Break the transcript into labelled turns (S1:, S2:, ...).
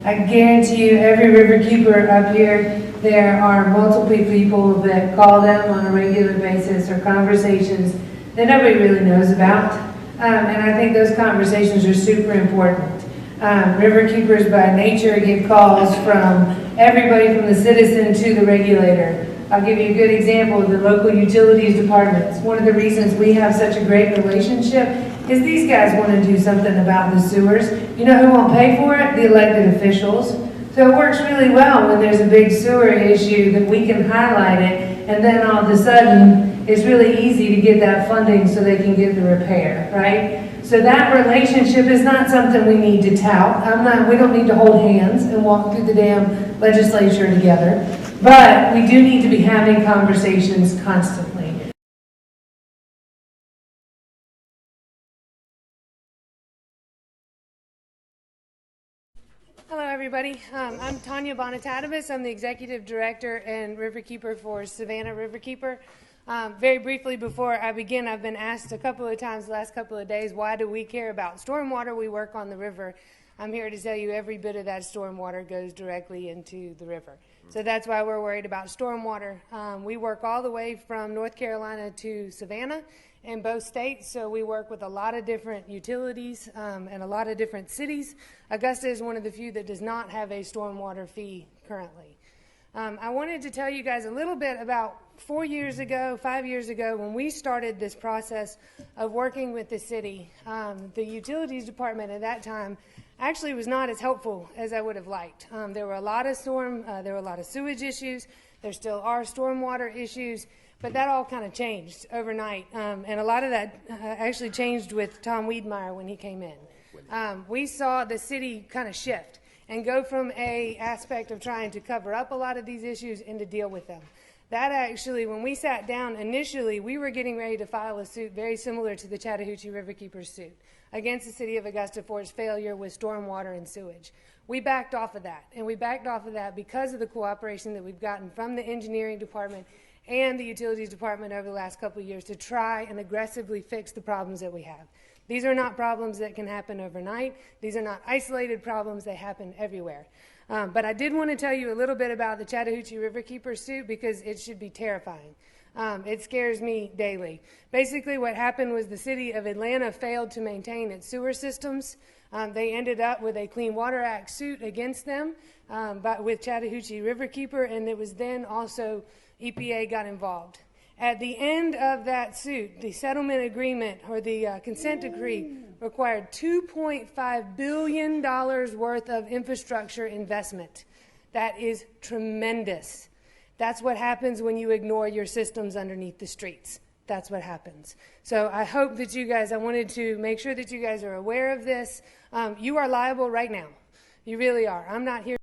S1: I guarantee you, every Riverkeeper up here, there are multiple people that call them on a regular basis, or conversations that nobody really knows about. And I think those conversations are super important. Riverkeepers by nature get calls from everybody from the citizen to the regulator. I'll give you a good example of the local utilities departments. One of the reasons we have such a great relationship is these guys want to do something about the sewers. You know who won't pay for it? The elected officials. So it works really well when there's a big sewer issue that we can highlight it, and then all of a sudden it's really easy to get that funding so they can get the repair, right? So that relationship is not something we need to tout. We don't need to hold hands and walk through the damn legislature together, but we do need to be having conversations constantly. Hello, everybody. I'm Tanya Bonatadibus. I'm the Executive Director and Riverkeeper for Savannah Riverkeeper. Very briefly before I begin, I've been asked a couple of times the last couple of days, why do we care about stormwater? We work on the river. I'm here to tell you every bit of that stormwater goes directly into the river. So that's why we're worried about stormwater. We work all the way from North Carolina to Savannah in both states, so we work with a lot of different utilities and a lot of different cities. Augusta is one of the few that does not have a stormwater fee currently. I wanted to tell you guys a little bit about 5 years ago, when we started this process of working with the city. The utilities department at that time actually was not as helpful as I would have liked. There were a lot of sewage issues. There still are stormwater issues, but that all kind of changed overnight. And a lot of that actually changed with Tom Wiedmeyer when he came in. We saw the city kind of shift and go from a aspect of trying to cover up a lot of these issues and to deal with them. That actually, when we sat down initially, we were getting ready to file a suit very similar to the Chattahoochee Riverkeeper suit against the city of Augusta for its failure with stormwater and sewage. We backed off of that, and we backed off of that because of the cooperation that we've gotten from the engineering department and the utilities department over the last couple of years to try and aggressively fix the problems that we have. These are not problems that can happen overnight. These are not isolated problems. They happen everywhere. But I did want to tell you a little bit about the Chattahoochee Riverkeeper suit because it should be terrifying. It scares me daily. Basically what happened was the city of Atlanta failed to maintain its sewer systems. They ended up with a Clean Water Act suit against them but with Chattahoochee Riverkeeper, and it was then also EPA got involved. At the end of that suit, the settlement agreement or the consent decree required $2.5 billion worth of infrastructure investment. That is tremendous. That's what happens when you ignore your systems underneath the streets. That's what happens. So I hope that you guys, I wanted to make sure that you guys are aware of this. You are liable right now. You really are. I'm not here